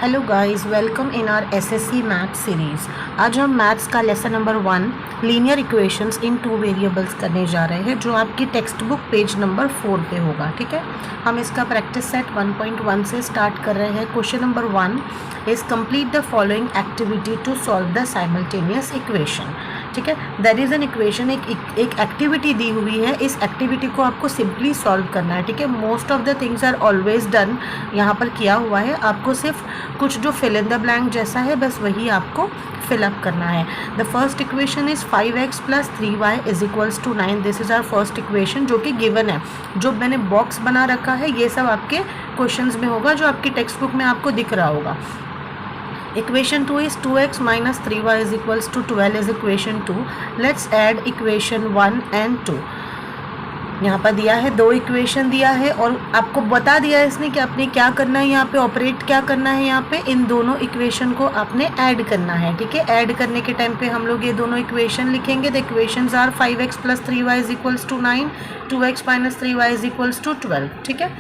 Hello guys, welcome in our SSC math series. आज हम maths का lesson number 1 linear equations in 2 variables करने जा रहे हैं, जो आपकी टेक्स्ट बुक पेज नंबर 4 पे होगा। ठीक है, हम इसका प्रैक्टिस सेट 1.1 से स्टार्ट कर रहे हैं। Question number 1 is complete the following activity to solve the simultaneous equation. ठीक है, दैट इज़ एन इक्वेशन, एक एक्टिविटी दी हुई है। इस एक्टिविटी को आपको सिंपली सॉल्व करना है। ठीक है, most of the things are always done, यहाँ पर किया हुआ है। आपको सिर्फ कुछ जो फिल इन द ब्लैंक जैसा है, बस वही आपको फिलअप करना है। The first equation is 5x + 3y = 9। This is our first equation, जो कि गिवन है। जो मैंने बॉक्स बना रखा है, ये सब आपके क्वेश्चंस में होगा, जो आपकी टेक्स्ट बुक में आपको दिख रहा होगा। Equation 2 is 2x - 3y = 12 is equation 2. Let's add equation 1 and 2. यहाँ पर दिया है, दो इक्वेशन दिया है और आपको बता दिया है इसने कि आपने क्या करना है, यहाँ पे ऑपरेट क्या करना है। यहाँ पे इन दोनों इक्वेशन को आपने ऐड करना है। ठीक है, ऐड करने के टाइम पे हम लोग ये दोनों इक्वेशन लिखेंगे। The equations are 5x + 3y = 9, 2x - 3y = 12। ठीक है,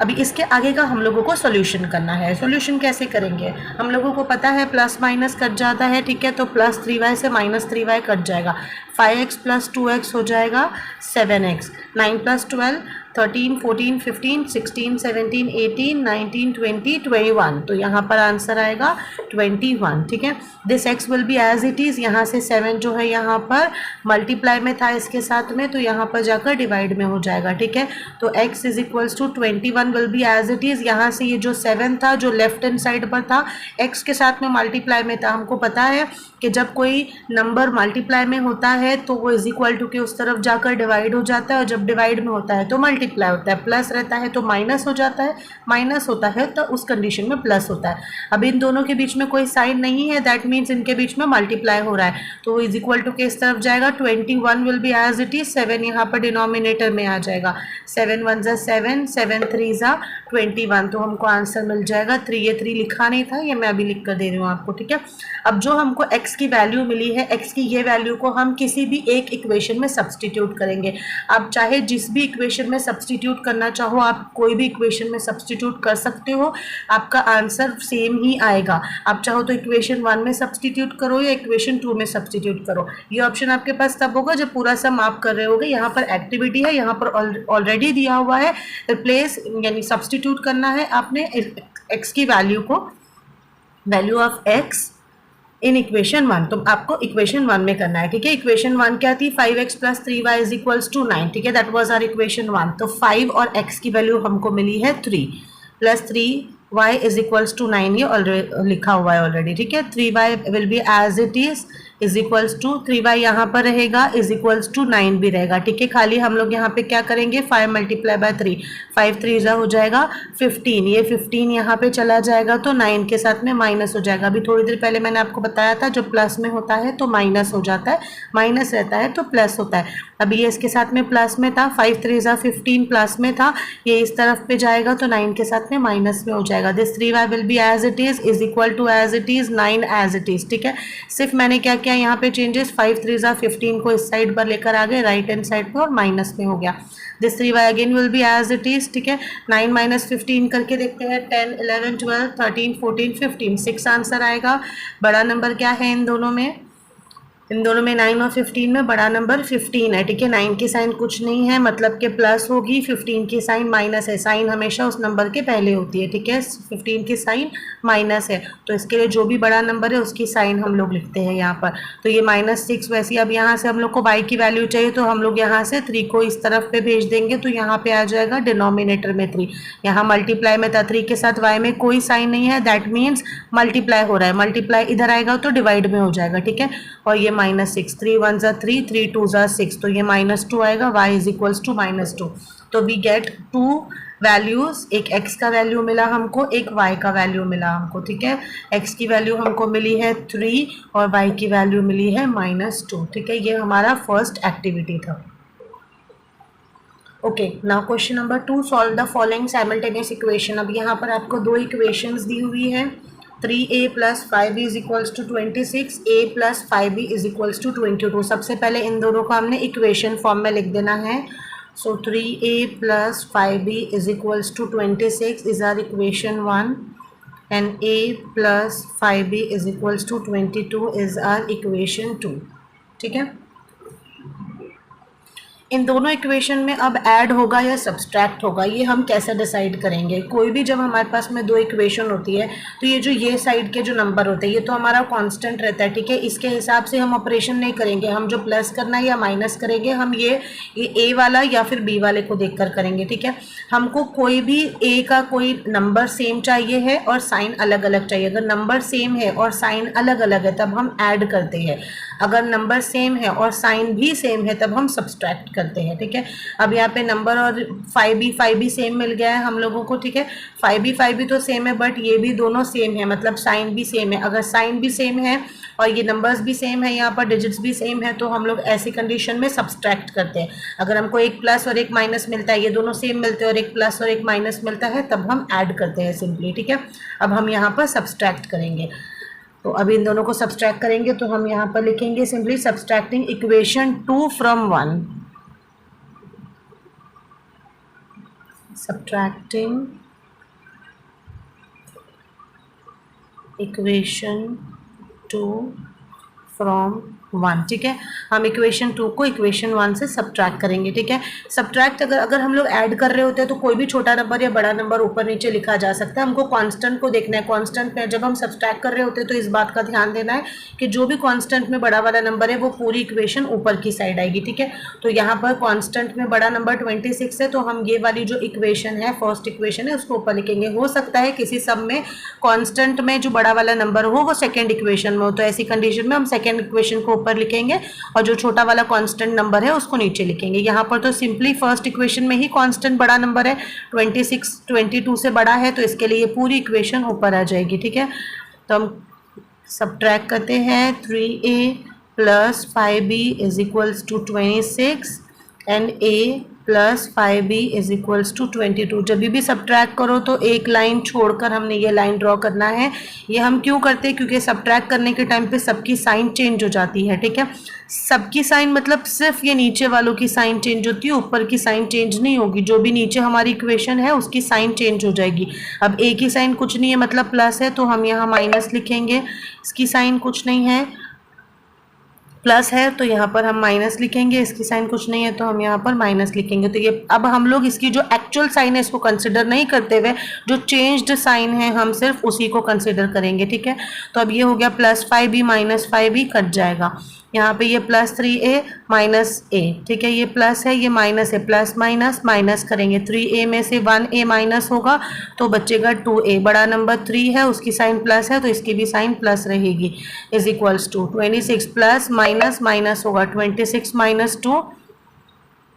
अभी इसके आगे का हम लोगों को सॉल्यूशन करना है। सॉल्यूशन कैसे करेंगे, हम लोगों को पता है प्लस माइनस कट जाता है। ठीक है, तो +3y से -3y कट जाएगा। 5x + 2x हो जाएगा 7x, 9 + 12 13 14 15 16 17 18 19 20 21। तो यहाँ पर आंसर आएगा 21। ठीक है, this x will be as it is. यहाँ से 7 जो है यहाँ पर मल्टीप्लाई में था इसके साथ में, तो यहाँ पर जाकर डिवाइड में हो जाएगा। ठीक है, तो x = 21 will be as it is. यहाँ से ये जो 7 था, जो लेफ्ट हैंड साइड पर था, x के साथ में मल्टीप्लाई में था। हमको पता है कि जब कोई नंबर मल्टीप्लाई में होता है तो वो = के उस तरफ जाकर डिवाइड हो जाता है, और जब डिवाइड में होता है तो मल्टीप्लाई होता है। प्लस रहता है तो माइनस हो जाता है, माइनस होता है तो उस कंडीशन में प्लस होता है। अब इन दोनों के बीच में कोई साइन नहीं है, दैट मीन्स इनके बीच में मल्टीप्लाई हो रहा है, तो वो = के इस तरफ जाएगा। 21 will be as it is. 7 यहाँ पर डिनोमिनेटर में आ जाएगा। 7 1 = 7, 7 3 = 21, तो हमको आंसर मिल जाएगा 3। ये 3 लिखा नहीं था, ये मैं अभी लिख कर दे रही हूँ आपको। ठीक है, अब जो हमको x की वैल्यू मिली है, x की ये वैल्यू को हम किसी भी एक इक्वेशन में सब्सटीट्यूट करेंगे। आप चाहे जिस भी इक्वेशन में सब्सटीट्यूट करना चाहो, आप कोई भी इक्वेशन में सब्सटीट्यूट कर सकते हो, आपका आंसर सेम ही आएगा। आप चाहो तो इक्वेशन 1 में सब्सटीट्यूट करो या इक्वेशन 2 में सब्सटीट्यूट करो। ये ऑप्शन आपके पास तब होगा जब पूरा सम आप कर रहे होगे। यहाँ पर एक्टिविटी है, यहाँ पर ऑलरेडी दिया हुआ है रिप्लेस, यानी सब्सटीट्यूट करना है आपने x की वैल्यू को, value of x in equation 1, तो आपको इक्वेशन 1 में करना है। ठीक है, इक्वेशन 1 क्या थी, 5x + 3y = 9। ठीक है, दैट वाज आवर इक्वेशन 1। तो 5 और x की वैल्यू हमको मिली है 3, + 3y = 9, ये ऑलरेडी लिखा हुआ है ऑलरेडी। ठीक है, 3y will be as it is = 3y यहाँ पर रहेगा = 9 भी रहेगा। ठीक है, खाली हम लोग यहाँ पे क्या करेंगे, 5 × 3, 5 3 हो जाएगा 15, ये 15 यहाँ पे चला जाएगा, तो 9 के साथ में माइनस हो जाएगा। अभी थोड़ी देर पहले मैंने आपको बताया था, जो प्लस में होता है तो माइनस हो जाता है, माइनस रहता है तो प्लस होता है। अभी ये इसके साथ में प्लस में था, 5 3 = 15 प्लस में था, ये इस तरफ पे जाएगा तो 9 के साथ में माइनस में हो जाएगा। This 3y will be as it is as it is 9 as it is. ठीक है, सिर्फ मैंने क्या किया यहाँ पे चेंजेस, 5 3 = 15 को इस साइड पर लेकर आ गए, राइट हैंड साइड पे, और माइनस में हो गया। This 3y again will be as it is. ठीक है, 9 - 15 करके देखते हैं, 10 11 12 13 14 15, 6 आंसर आएगा। बड़ा नंबर क्या है इन दोनों में, 9 और 15 में बड़ा नंबर 15 है। ठीक है, 9 की साइन कुछ नहीं है, मतलब कि प्लस होगी, 15 की साइन माइनस है। साइन हमेशा उस नंबर के पहले होती है। ठीक है, 15 की साइन माइनस है, तो इसके लिए जो भी बड़ा नंबर है उसकी साइन हम लोग लिखते हैं यहाँ पर। तो ये -6, वैसे अब यहाँ से हम लोग को y की वैल्यू चाहिए, तो हम लोग यहाँ से 3 को इस तरफ पे भेज देंगे, तो यहाँ पे आ जाएगा डिनोमिनेटर में 3। यहाँ मल्टीप्लाई में था, 3 के साथ y में कोई साइन नहीं है, दैट मीन्स मल्टीप्लाई हो रहा है। मल्टीप्लाई इधर आएगा तो डिवाइड में हो जाएगा। ठीक है, और ये -6, 3 1 = 3, 3 2 = 6, तो ये -2 आएगा, y = -2। तो वी गेट 2 वैल्यूज़, एक x का वैल्यू मिला हमको, एक y का वैल्यू मिला हमको। ठीक है, x की वैल्यू हमको मिली है 3 और y की वैल्यू मिली है -2। ठीक है, ये हमारा फर्स्ट एक्टिविटी था। Okay, now question number 2, solve the following simultaneous equation. अब यहाँ पर आपको दो इक्वेशंस दी हुई है। 3a + 5b = 26, a + 5b = 22। सबसे पहले इन दोनों को हमने इक्वेशन फॉर्म में लिख देना है। So 3a + 5b = 26 is our equation 1। and a plus 5b is equals to 22 is our equation 2। ठीक है, इन दोनों इक्वेशन में अब ऐड होगा या सब्सट्रैक्ट होगा ये हम कैसे डिसाइड करेंगे। कोई भी जब हमारे पास में दो इक्वेशन होती है तो ये जो ये साइड के जो नंबर होते हैं ये तो हमारा कांस्टेंट रहता है, ठीक है। इसके हिसाब से हम ऑपरेशन नहीं करेंगे, हम जो प्लस करना है या माइनस करेंगे हम ये ए वाला या फिर बी वाले को देखकर करेंगे, ठीक है। हमको कोई भी ए का कोई नंबर सेम चाहिए है और साइन अलग अलग चाहिए। अगर नंबर सेम है और साइन अलग अलग है तब हम ऐड करते हैं, अगर नंबर सेम है और साइन भी सेम है तब हम सब्सट्रैक्ट करते हैं, ठीक है। अब यहाँ पे नंबर और 5b सेम मिल गया है हम लोगों को, ठीक है। 5b तो सेम है बट ये भी दोनों सेम है, मतलब साइन भी सेम है। अगर साइन भी सेम है और ये नंबर्स भी सेम है, यहाँ पर डिजिट्स भी सेम है, तो हम लोग ऐसी कंडीशन में सब्सट्रैक्ट करते हैं। अगर हमको एक प्लस और एक माइनस मिलता है, ये दोनों सेम मिलते हैं और एक प्लस और एक माइनस मिलता है, तब हम ऐड करते हैं सिंपली, ठीक है। अब हम यहाँ पर सब्सट्रैक्ट करेंगे, तो अभी इन दोनों को सब्सट्रैक्ट करेंगे तो हम यहाँ पर लिखेंगे simply subtracting equation 2 from 1, subtracting equation 2 from 1, ठीक है। हम इक्वेशन 2 को इक्वेशन 1 से सब्ट्रैक्ट करेंगे, ठीक है। सब्ट्रैक्ट अगर हम लोग ऐड कर रहे होते हैं तो कोई भी छोटा नंबर या बड़ा नंबर ऊपर नीचे लिखा जा सकता है। हमको कांस्टेंट को देखना है, कांस्टेंट में जब हम सब्ट्रैक्ट कर रहे होते हैं तो इस बात का ध्यान देना है कि जो भी कांस्टेंट में बड़ा वाला नंबर है वो पूरी इक्वेशन ऊपर की साइड आएगी, ठीक है। तो यहाँ पर कांस्टेंट में बड़ा नंबर 26 है तो हम ये वाली जो इक्वेशन है, फर्स्ट इक्वेशन है, उसको ऊपर लिखेंगे। हो सकता है किसी सब में कांस्टेंट में जो बड़ा वाला नंबर हो वो सेकेंड इक्वेशन में हो, तो ऐसी कंडीशन में हम सेकेंड इक्वेशन को ऊपर लिखेंगे और जो छोटा वाला कांस्टेंट नंबर है उसको नीचे लिखेंगे। यहाँ पर तो सिंपली फर्स्ट इक्वेशन में ही कांस्टेंट बड़ा नंबर है, 26 22 से बड़ा है, तो इसके लिए पूरी इक्वेशन ऊपर आ जाएगी, ठीक है। तो हम सब्ट्रैक्ट करते हैं 3a plus 5b is equals to 26 and a plus 5b is equals to 22। जब भी सब्ट्रैक्ट करो तो एक लाइन छोड़कर हमने ये लाइन ड्रॉ करना है। ये हम क्यों करते हैं, क्योंकि सब्ट्रैक्ट करने के टाइम पे सबकी साइन चेंज हो जाती है, ठीक है। सबकी साइन मतलब सिर्फ ये नीचे वालों की साइन चेंज होती है, ऊपर की साइन चेंज नहीं होगी। जो भी नीचे हमारी इक्वेशन है उसकी साइन चेंज हो जाएगी। अब a की साइन कुछ नहीं है मतलब प्लस है, तो हम यहाँ माइनस लिखेंगे। इसकी साइन कुछ नहीं है, प्लस है, तो यहाँ पर हम माइनस लिखेंगे। इसकी साइन कुछ नहीं है तो हम यहाँ पर माइनस लिखेंगे। तो ये अब हम लोग इसकी जो एक्चुअल साइन है इसको कंसिडर नहीं करते हुए जो चेंज्ड साइन है हम सिर्फ उसी को कंसिडर करेंगे, ठीक है। तो अब ये हो गया plus 5b minus 5b cut जाएगा। यहाँ पे ये प्लस 3a माइनस a, ठीक है। ये प्लस है, ये माइनस है, प्लस माइनस माइनस करेंगे। 3a में से 1a माइनस होगा तो बचेगा 2a। बड़ा नंबर 3 है, उसकी साइन प्लस है तो इसकी भी साइन प्लस रहेगी। Is equals to 26 plus minus minus होगा 26 माइनस 2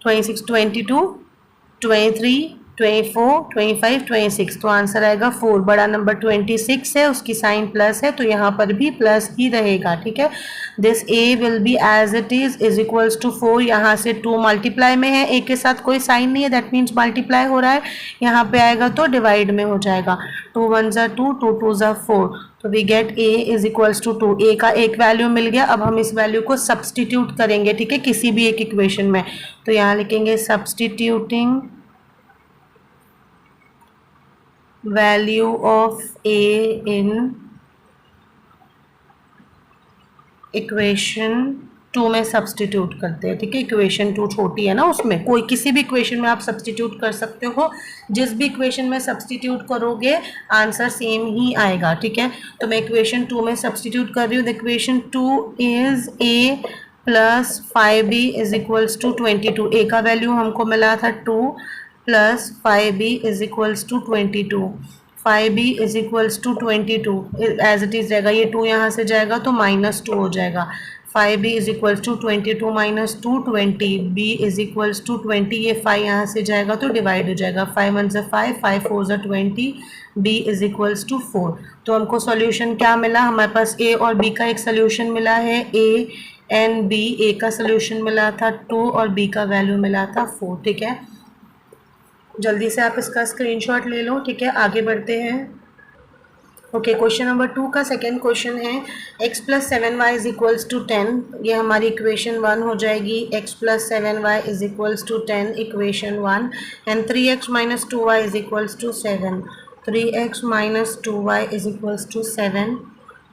26 22 23 24 25 26, तो आंसर आएगा 4। बड़ा नंबर 26 है, उसकी साइन प्लस है तो यहाँ पर भी प्लस ही रहेगा, ठीक है। This a will be as it is equals to 4। यहाँ से 2 मल्टीप्लाई में है, a के साथ कोई साइन नहीं है, दैट मीन्स मल्टीप्लाई हो रहा है। यहाँ पे आएगा तो डिवाइड में हो जाएगा। 2 1 ज़ा 2 2 2 ज़ा 4, तो we get a is equals to 2। a का एक वैल्यू मिल गया। अब हम इस वैल्यू को सब्सटीट्यूट करेंगे, ठीक है, किसी भी एक इक्वेशन में। तो यहाँ लिखेंगे substituting value of a in equation 2 में सब्सटीट्यूट करते हैं, ठीक है। इक्वेशन 2 छोटी है ना, उसमें कोई किसी भी इक्वेशन में आप सब्सटीट्यूट कर सकते हो। जिस भी इक्वेशन में सब्सटीट्यूट करोगे आंसर सेम ही आएगा, ठीक है। तो मैं इक्वेशन 2 में सब्सटीट्यूट कर रही हूँ। The equation 2 is a plus 5b is equals to 22। a का वैल्यू हमको मिला था 2 plus 5b is equals to 22। 5b is equals to 22 as it is रहेगा। ये 2 यहाँ से जाएगा तो -2 हो जाएगा। 5b is equals to 22 minus 2 20, b is equals to 20। ये 5 यहाँ से जाएगा तो डिवाइड हो जाएगा। 5 1 ज़ा 5 5 4 ज़ा 20, b इज इक्वल्स टू 4। तो हमको सॉल्यूशन क्या मिला, हमारे पास a और b का एक सोल्यूशन मिला है, a एंड b। a का सोल्यूशन मिला था 2 और b का वैल्यू मिला था 4, ठीक है। जल्दी से आप इसका स्क्रीनशॉट ले लो, ठीक है। आगे बढ़ते हैं। ओके, क्वेश्चन नंबर 2 का सेकेंड क्वेश्चन है x plus 7y is equals to 10। ये हमारी इक्वेशन 1 हो जाएगी। x plus 7y is equals to 10 equation 1 and 3x minus 2y is equals to 7। 3x minus 2y is equals to 7।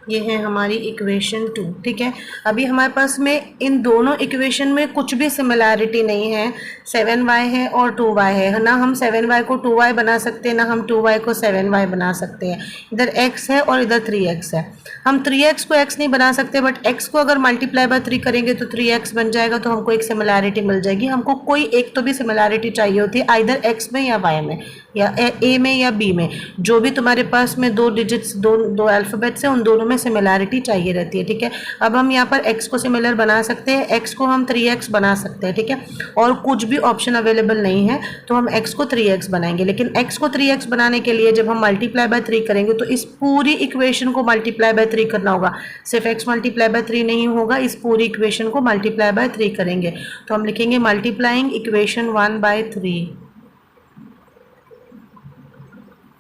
ये है हमारी equation 2। ठीक है, अभी हमारे पास में इन दोनों इक्वेशन में कुछ भी सिमिलैरिटी नहीं है। 7y है और 2y है ना, हम 7y को 2y बना सकते हैं, ना हम 2y को 7y बना सकते हैं। इधर x है और इधर 3x है। हम 3x को x नहीं बना सकते, बट x को अगर मल्टीप्लाई बाय 3 करेंगे तो 3x बन जाएगा, तो हमको एक सिमिलैरिटी मिल जाएगी। हमको कोई एक तो भी सिमिलैरिटी चाहिए होती है, आइदर x में या y में या a में या b में। जो भी तुम्हारे पास में दो डिजिट्स, दो अल्फ़ाबेट्स हैं, उन दोनों में सिमिलैरिटी चाहिए रहती है। ठीक है, अब हम यहाँ पर x को सिमिलर बना सकते हैं, x को हम 3x बना सकते हैं। ठीक है, और कुछ भी ऑप्शन अवेलेबल नहीं है तो हम x को 3x बनाएंगे। लेकिन x को 3x बनाने के लिए जब हम मल्टीप्लाई बाय 3 करेंगे तो इस पूरी इक्वेशन को मल्टीप्लाई बाय 3 करना होगा। सिर्फ x मल्टीप्लाई बाय 3 नहीं होगा, इस पूरी इक्वेशन को मल्टीप्लाई बाय 3 करेंगे। तो हम लिखेंगे multiplying equation 1 by 3,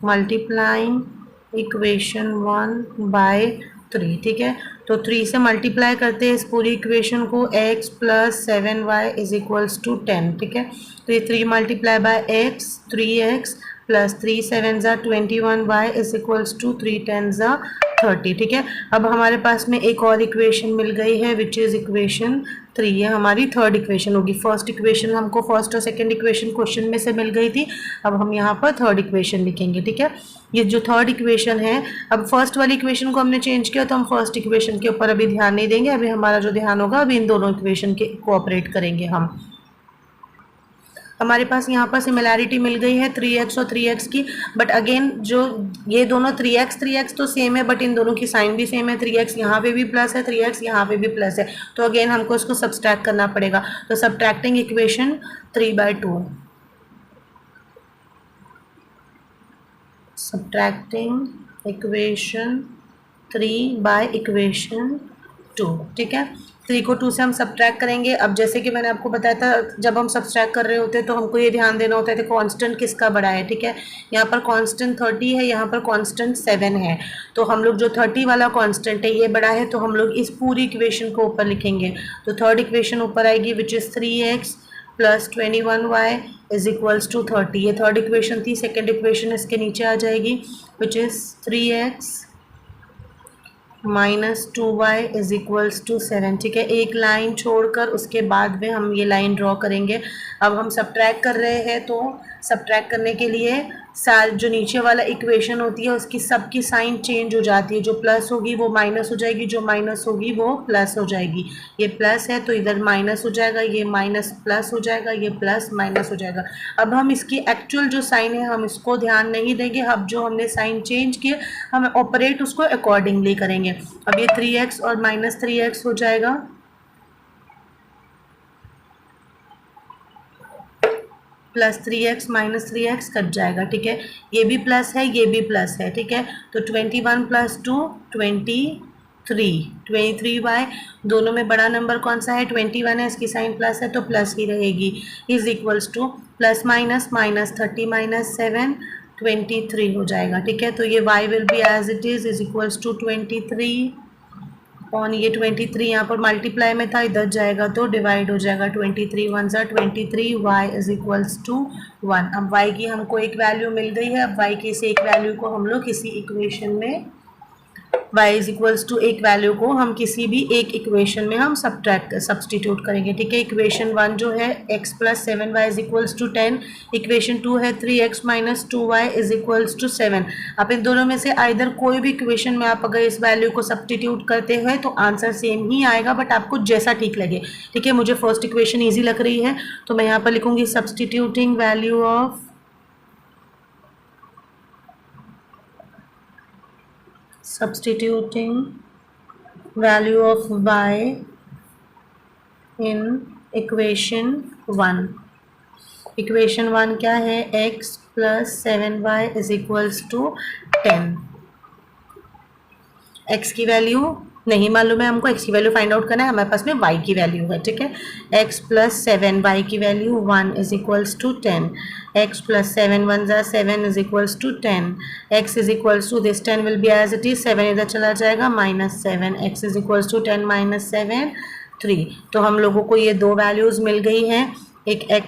multiplying equation 1 by 3। ठीक है, तो 3 से मल्टीप्लाई करते हैं इस पूरी इक्वेशन को, x plus 7y is equals to 10। ठीक है, तो ये 3 multiply by x, 3x plus 3 7 ज़ा 21y इज इक्वल्स टू 3 10 ज़ा 30। ठीक है, अब हमारे पास में एक और इक्वेशन मिल गई है विच इज़ इक्वेशन 3। ये हमारी थर्ड इक्वेशन होगी। फर्स्ट इक्वेशन हमको फर्स्ट और सेकंड इक्वेशन क्वेश्चन में से मिल गई थी, अब हम यहाँ पर थर्ड इक्वेशन लिखेंगे। ठीक है, ये जो थर्ड इक्वेशन है, अब फर्स्ट वाली इक्वेशन को हमने चेंज किया तो हम फर्स्ट इक्वेशन के ऊपर अभी ध्यान नहीं देंगे। अभी हमारा जो ध्यान होगा अभी इन दोनों इक्वेशन के कोऑपरेट करेंगे हम। हमारे पास यहाँ पर सिमिलैरिटी मिल गई है 3x और 3x की, बट अगेन जो ये दोनों 3x तो सेम है, बट इन दोनों की साइन भी सेम है। 3x यहाँ पे भी प्लस है, 3x यहाँ पे भी प्लस है, तो अगेन हमको इसको सब्सट्रैक्ट करना पड़ेगा। तो subtracting equation 3/2, subtracting equation 3 by equation 2। ठीक है, 3 को 2 से हम सब्ट्रैक्ट करेंगे। अब जैसे कि मैंने आपको बताया था, जब हम सब्ट्रैक्ट कर रहे होते हैं तो हमको ये ध्यान देना होता है कि कांस्टेंट किसका बड़ा है। ठीक है, यहाँ पर कांस्टेंट 30 है, यहाँ पर कांस्टेंट 7 है, तो हम लोग जो 30 वाला कांस्टेंट है ये बड़ा है, तो हम लोग इस पूरी इक्वेशन को ऊपर लिखेंगे। तो थर्ड इक्वेशन ऊपर आएगी which is 3x plus 21y is equals to 30। ये थर्ड इक्वेशन थी। सेकेंड इक्वेशन इसके नीचे आ जाएगी which is 3x minus 2y is equals to 7। ठीक है, एक लाइन छोड़कर उसके बाद में हम ये लाइन ड्रॉ करेंगे। अब हम सब्ट्रैक्ट कर रहे हैं, तो सब्ट्रैक्ट करने के लिए जो नीचे वाला इक्वेशन होती है उसकी सबकी साइन चेंज हो जाती है। जो प्लस होगी वो माइनस हो जाएगी, जो माइनस होगी वो प्लस हो जाएगी। ये प्लस है तो इधर माइनस हो जाएगा, ये माइनस प्लस हो जाएगा, ये प्लस माइनस हो जाएगा। अब हम इसकी एक्चुअल जो साइन है हम इसको ध्यान नहीं देंगे, अब जो हमने साइन चेंज किए हम ऑपरेट उसको अकॉर्डिंगली करेंगे। अब ये 3x और माइनस 3x हो जाएगा, plus 3x minus 3x cut जाएगा। ठीक है, ये भी प्लस है, ये भी प्लस है। ठीक है, तो 21 प्लस 2 23y, दोनों में बड़ा नंबर कौन सा है? 21 है, इसकी साइन प्लस है तो प्लस ही रहेगी, is equals to plus minus minus 30 minus 7 23 हो जाएगा। ठीक है, तो ये y will be as it is equals to 23 upon ये 23 यहाँ पर मल्टीप्लाई में था, इधर जाएगा तो डिवाइड हो जाएगा। 23 1 ज़ा 23, y इज इक्वल्स टू 1। अब y की हमको एक वैल्यू मिल गई है। अब y की इस एक वैल्यू को हम लोग किसी इक्वेशन में, y इज इक्वल्स टू एक वैल्यू को हम किसी भी एक इक्वेशन में हम सब्सटीट्यूट करेंगे। ठीक है, इक्वेशन 1 जो है x plus 7y is equals to 10, equation 2 है 3x minus 2y is equals to 7। अब इन दोनों में से आइदर कोई भी इक्वेशन में आप अगर इस वैल्यू को सब्सटीट्यूट करते हैं तो आंसर सेम ही आएगा, बट आपको जैसा ठीक लगे। ठीक है, मुझे फर्स्ट इक्वेशन ईजी लग रही है तो मैं यहाँ पर लिखूंगी substituting value of substituting value of y in equation 1। Equation 1 क्या है? x plus 7y is equals to 10। x की वैल्यू नहीं मालूम है हमको, x की वैल्यू फाइंड आउट करना है, हमारे पास में y की वैल्यू है। ठीक है, x प्लस 7 y की value 1 is equals to 10, x plus 7 1 ज़ा 7 is equals to 10, x is equals to this 10 will be as it is, 7 इधर चला जाएगा minus 7, x is equals to 10 minus 7 3। तो हम लोगों को ये दो वैल्यूज़ मिल गई हैं, एक x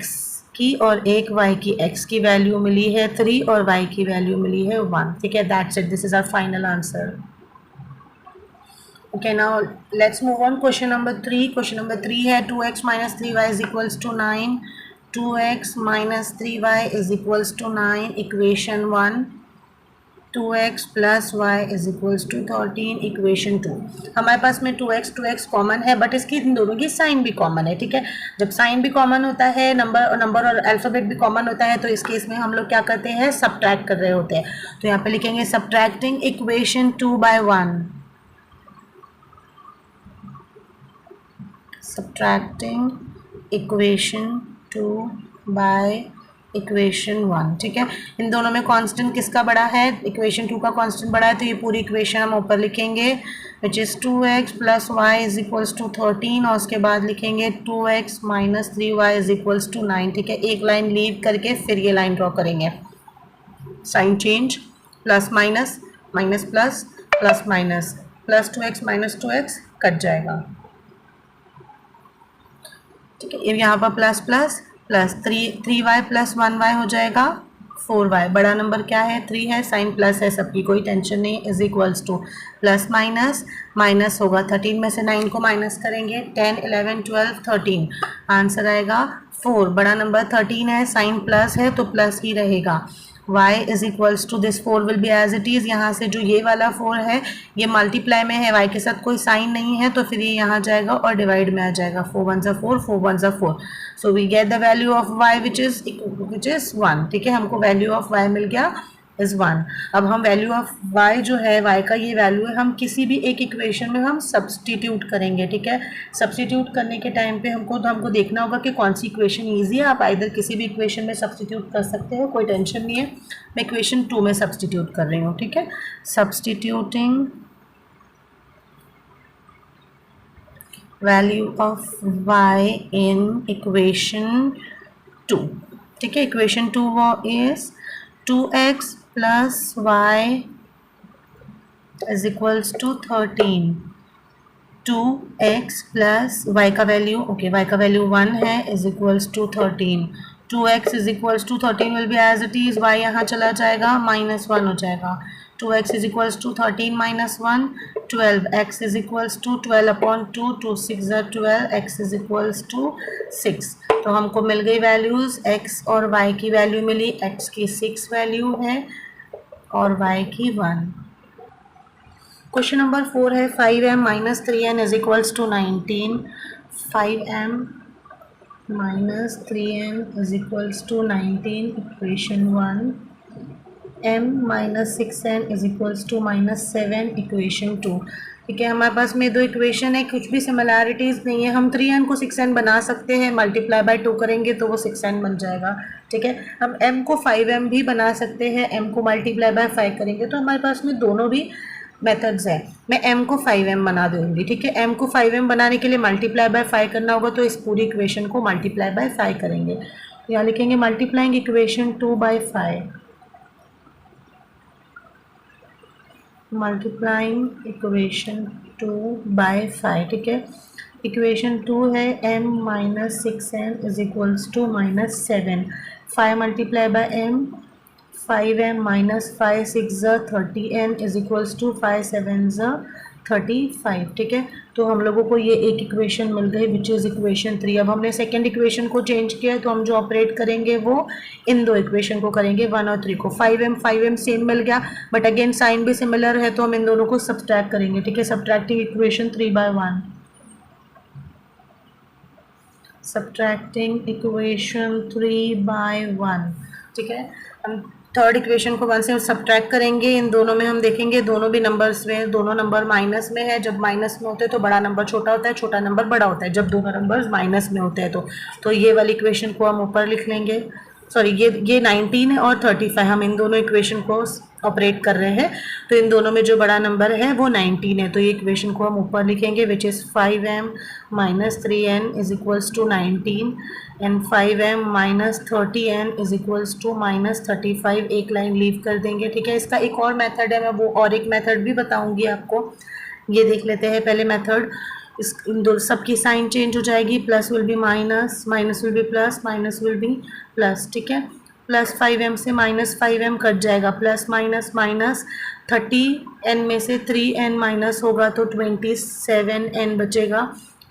की और एक y की x की वैल्यू मिली है 3 और y की वैल्यू मिली है 1। ठीक है, that's it, this is our final answer. Okay, now let's move on. Question number 3. Question number 3 है 2x minus 3y is equals to 9. 2x minus 3y is equals to 9. Equation 1. 2x plus y is equals to 13. Equation 2. हमारे पास में 2x common है, but इसकी इन दोनों की sign भी common है। ठीक है, जब साइन भी कॉमन होता है, नंबर और अल्फ़ाबेट भी कॉमन होता है, तो इस केस में हम लोग क्या करते हैं, सब्ट्रैक्ट कर रहे होते हैं। तो यहाँ पे लिखेंगे subtracting equation 2 by 1। subtracting equation 2 by equation 1। ठीक है, इन दोनों में कांस्टेंट किसका बड़ा है, इक्वेशन 2 का कांस्टेंट बड़ा है, तो ये पूरी इक्वेशन हम ऊपर लिखेंगे which is 2x plus y is equals to 13 और उसके बाद लिखेंगे 2x minus 3y is equals to 9। ठीक है, एक लाइन लीव करके फिर ये लाइन ड्रॉ करेंगे, sign change, plus minus minus plus plus minus, plus 2x minus 2x cut जाएगा। ठीक है, यहाँ पर plus plus plus 3y plus 1y हो जाएगा 4y। बड़ा नंबर क्या है, 3 है, साइन प्लस है, सबकी कोई टेंशन नहीं, is equals to plus minus minus होगा 13 में से 9 को माइनस करेंगे 10 11 12 13, आंसर आएगा 4। बड़ा नंबर 13 है, साइन प्लस है तो प्लस ही रहेगा। y is equals to this 4 will be as it is. यहाँ से जो ये वाला 4 है ये मल्टीप्लाई में है, y के साथ कोई साइन नहीं है, तो फिर ये यहाँ जाएगा और डिवाइड में आ जाएगा। 4 1 ज़ा 4, 4 1 ज़ा 4, so we get the value of y which is 1। ठीक है, हमको वैल्यू ऑफ y मिल गया इज़ 1। अब हम वैल्यू ऑफ y जो है, y का ये वैल्यू है, हम किसी भी एक इक्वेशन में हम सब्सटीट्यूट करेंगे। ठीक है, सब्सटीट्यूट करने के टाइम पे हमको देखना होगा कि कौन सी इक्वेशन ईजी है। आप आइदर किसी भी इक्वेशन में सब्सटीट्यूट कर सकते हो, कोई टेंशन नहीं है। मैं इक्वेशन 2 में सब्सटीट्यूट कर रही हूँ। ठीक है, substituting value of y in equation 2। ठीक है, इक्वेशन 2 वो is 2x plus y is equals to 13। 2x plus y का वैल्यू, ओके y का वैल्यू 1 है, is equals to 13। 2x is equals to 13 will be as it is, y यहाँ चला जाएगा minus 1 हो जाएगा। 2x is equals to 13 minus 1 12, x is equals to 12 upon 2, 2 6 are 12, x is equals to 6। तो हमको मिल गई वैल्यूज़, x और y की वैल्यू मिली, x की 6 वैल्यू है और y की 1। क्वेश्चन नंबर 4 है 5m minus 3n is equals to 19। 5m minus 3n is equals to 19, equation 1। m minus 6n is equals to minus 7, equation 2। ठीक है, हमारे पास में दो इक्वेशन है, कुछ भी सिमिलैरिटीज़ नहीं है। हम 3n को 6n बना सकते हैं, मल्टीप्लाई बाय 2 करेंगे तो वो 6n बन जाएगा। ठीक है, हम m को 5m भी बना सकते हैं, m को मल्टीप्लाई बाय 5 करेंगे, तो हमारे पास में दोनों भी मेथड्स हैं। मैं m को 5m बना दूँगी। ठीक है, m को 5m बनाने के लिए मल्टीप्लाई बाय 5 करना होगा, तो इस पूरी इक्वेशन को मल्टीप्लाई बाय 5 करेंगे। तो यहाँ लिखेंगे multiplying equation 2 by 5, multiplying equation 2 by 5। ठीक है, इक्वेशन 2 है m minus 6n is equals to minus 7। 5 multiply by m, 5m minus 5 6 30n is equals to 5 7 35। ठीक है, तो हम लोगों को ये एक इक्वेशन मिल गई विच इज़ इक्वेशन 3। अब हमने सेकेंड इक्वेशन को चेंज किया, तो हम जो ऑपरेट करेंगे वो इन दो इक्वेशन को करेंगे, 1 और 3 को। 5m सेम मिल गया, बट अगेन साइन भी सिमिलर है, तो हम इन दोनों को सब्ट्रैक्ट करेंगे। ठीक है, subtracting equation 3 by 1, subtracting equation 3 by 1। ठीक है, हम थर्ड इक्वेशन को 1 से सब्ट्रैक्ट करेंगे। इन दोनों में हम देखेंगे दोनों भी नंबर्स में, दोनों नंबर माइनस में है। जब माइनस में होते हैं तो बड़ा नंबर छोटा होता है, छोटा नंबर बड़ा होता है, जब दोनों नंबर्स माइनस में होते हैं तो ये वाली इक्वेशन को हम ऊपर लिख लेंगे। सॉरी, ये 19 है और 35, हम इन दोनों इक्वेशन को ऑपरेट कर रहे हैं, तो इन दोनों में जो बड़ा नंबर है वो 19 है, तो ये इक्वेशन को हम ऊपर लिखेंगे which is 5m minus 3n is equals to 19 and 5m minus 30n is equals to minus 35। एक लाइन लीव कर देंगे। ठीक है, इसका एक और मेथड है, मैं वो और एक मेथड भी बताऊंगी आपको। ये देख लेते हैं पहले मेथड। इस इन दो सबकी साइन चेंज हो जाएगी, plus will be minus, minus will be plus, minus will be plus, ठीक है। प्लस 5m से माइनस 5m कट जाएगा, प्लस माइनस माइनस 30n में से 3n माइनस होगा तो 27n बचेगा,